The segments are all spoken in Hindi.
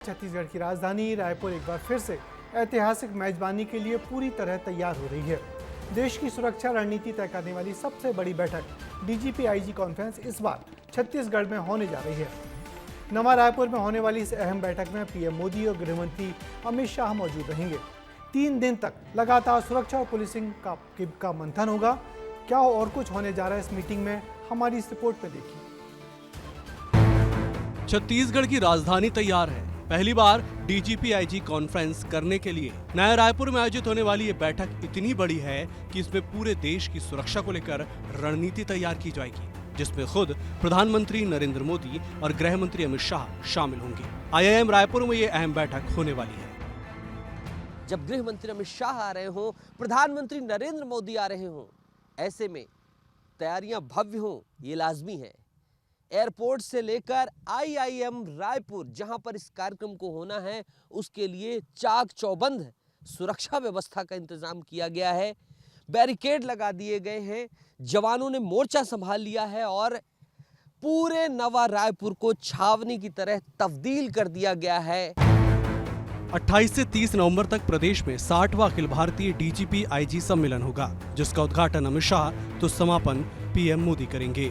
छत्तीसगढ़ की राजधानी रायपुर एक बार फिर से ऐतिहासिक मेजबानी के लिए पूरी तरह तैयार हो रही है। देश की सुरक्षा रणनीति तय करने वाली सबसे बड़ी बैठक डीजीपी आईजी कॉन्फ्रेंस इस बार छत्तीसगढ़ में होने जा रही है। नवा रायपुर में होने वाली इस अहम बैठक में पीएम मोदी और गृहमंत्री अमित शाह मौजूद रहेंगे। 3 दिन तक लगातार सुरक्षा और पुलिसिंग का मंथन होगा। क्या और कुछ होने जा रहा है इस मीटिंग में, हमारी इस रिपोर्ट में देखिए। छत्तीसगढ़ की राजधानी तैयार है। पहली बार डीजीपी आईजी कॉन्फ्रेंस करने के लिए नया रायपुर में आयोजित होने वाली ये बैठक इतनी बड़ी है कि इसमें पूरे देश की सुरक्षा को लेकर रणनीति तैयार की जाएगी, जिसमें खुद प्रधानमंत्री नरेंद्र मोदी और गृह मंत्री अमित शाह शामिल होंगे। आईआईएम रायपुर में ये अहम बैठक होने वाली है। जब गृह मंत्री अमित शाह आ रहे हों, प्रधानमंत्री नरेंद्र मोदी आ रहे हों, ऐसे में तैयारियां भव्य हों ये लाजमी है। एयरपोर्ट से लेकर आईआईएम रायपुर जहां पर इस कार्यक्रम को होना है, उसके लिए चाक चौबंद सुरक्षा व्यवस्था का इंतजाम किया गया है। बैरिकेड लगा दिए गए हैं, जवानों ने मोर्चा संभाल लिया है और पूरे नवा रायपुर को छावनी की तरह तब्दील कर दिया गया है। 28 से 30 नवंबर तक प्रदेश में 60वां अखिल भारतीय डीजीपी आईजी सम्मेलन होगा, जिसका उद्घाटन अमित शाह तो समापन पीएम मोदी करेंगे।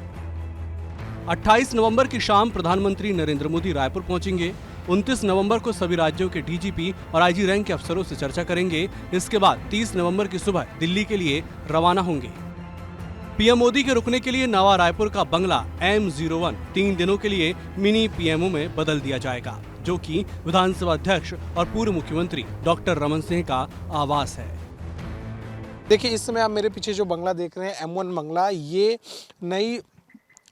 28 नवंबर की शाम प्रधानमंत्री नरेंद्र मोदी रायपुर पहुंचेंगे। 29 नवंबर को सभी राज्यों के डीजीपी और आईजी रैंक के अफसरों से चर्चा करेंगे। इसके बाद 30 नवंबर की सुबह दिल्ली के लिए रवाना होंगे। पीएम मोदी के रुकने के लिए नवा रायपुर का बंगला M01 3 दिनों के लिए मिनी पीएमओ में बदल दिया जाएगा, जो कि विधानसभा अध्यक्ष और पूर्व मुख्यमंत्री डॉक्टर रमन सिंह का आवास है। देखिए, इस समय आप मेरे पीछे जो बंगला देख रहे हैं M1 बंगला, ये नई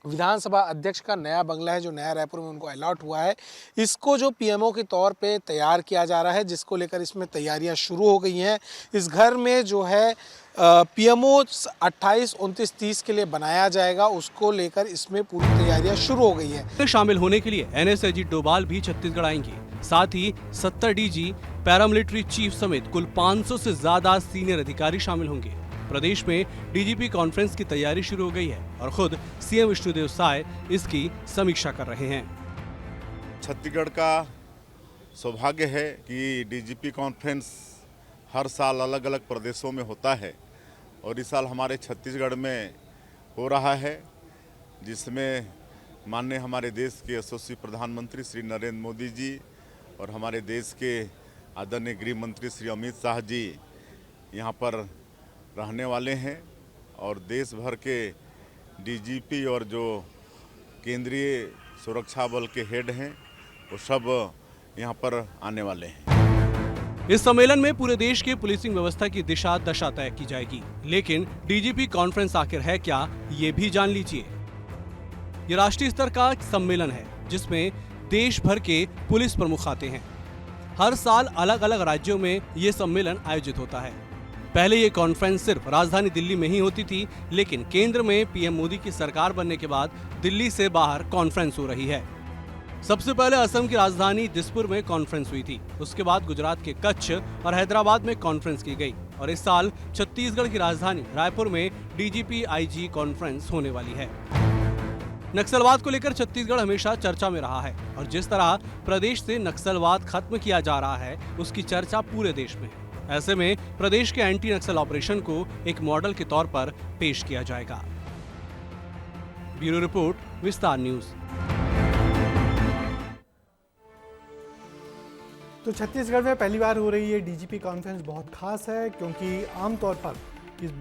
विधानसभा अध्यक्ष का नया बंगला है जो नया रायपुर में उनको अलॉट हुआ है। इसको जो पीएमओ के तौर पे तैयार किया जा रहा है, जिसको लेकर इसमें तैयारियां शुरू हो गई हैं। इस घर में जो है पीएमओ 28, 29, 30 के लिए बनाया जाएगा, उसको लेकर इसमें पूरी तैयारियां शुरू हो गई है। शामिल होने के लिए एनएसआईजी डोभाल भी छत्तीसगढ़ आएंगे। साथ ही 70 डीजी, पैरामिलिट्री चीफ समेत कुल 500 से ज्यादा सीनियर अधिकारी शामिल होंगे। प्रदेश में डीजीपी कॉन्फ्रेंस की तैयारी शुरू हो गई है और खुद सीएम विष्णुदेव साय इसकी समीक्षा कर रहे हैं। छत्तीसगढ़ का सौभाग्य है कि डीजीपी कॉन्फ्रेंस हर साल अलग अलग प्रदेशों में होता है और इस साल हमारे छत्तीसगढ़ में हो रहा है, जिसमें माननीय हमारे देश के यशस्वी प्रधानमंत्री श्री नरेंद्र मोदी जी और हमारे देश के आदरणीय गृह मंत्री श्री अमित शाह जी यहाँ पर रहने वाले हैं और देश भर के डीजीपी और जो केंद्रीय सुरक्षा बल के हेड हैं वो सब यहाँ पर आने वाले हैं। इस सम्मेलन में पूरे देश के पुलिसिंग व्यवस्था की दिशा दशा तय की जाएगी। लेकिन डीजीपी कॉन्फ्रेंस आखिर है क्या, ये भी जान लीजिए। ये राष्ट्रीय स्तर का सम्मेलन है जिसमें देश भर के पुलिस प्रमुख आते हैं। हर साल अलग अलग राज्यों में ये सम्मेलन आयोजित होता है। पहले ये कॉन्फ्रेंस सिर्फ राजधानी दिल्ली में ही होती थी, लेकिन केंद्र में पीएम मोदी की सरकार बनने के बाद दिल्ली से बाहर कॉन्फ्रेंस हो रही है। सबसे पहले असम की राजधानी दिसपुर में कॉन्फ्रेंस हुई थी। उसके बाद गुजरात के कच्छ और हैदराबाद में कॉन्फ्रेंस की गई और इस साल छत्तीसगढ़ की राजधानी रायपुर में डीजीपी आईजी कॉन्फ्रेंस होने वाली है। नक्सलवाद को लेकर छत्तीसगढ़ हमेशा चर्चा में रहा है और जिस तरह प्रदेश से नक्सलवाद खत्म किया जा रहा है, उसकी चर्चा पूरे देश में है। ऐसे में प्रदेश के एंटी नक्सल ऑपरेशन को एक मॉडल के तौर पर पेश किया जाएगा। ब्यूरो रिपोर्ट, विस्तार न्यूज। तो छत्तीसगढ़ में पहली बार हो रही ये डीजीपी कॉन्फ्रेंस बहुत खास है, क्योंकि आमतौर पर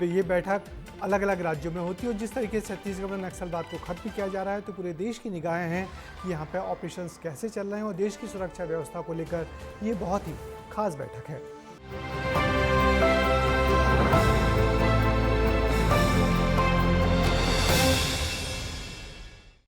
ये बैठक अलग अलग राज्यों में होती है और जिस तरीके से छत्तीसगढ़ में नक्सलवाद को खत्म किया जा रहा है, तो पूरे देश की निगाहें हैं कि यहाँ पे ऑपरेशंस कैसे चल रहे हैं और देश की सुरक्षा व्यवस्था को लेकर ये बहुत ही खास बैठक है।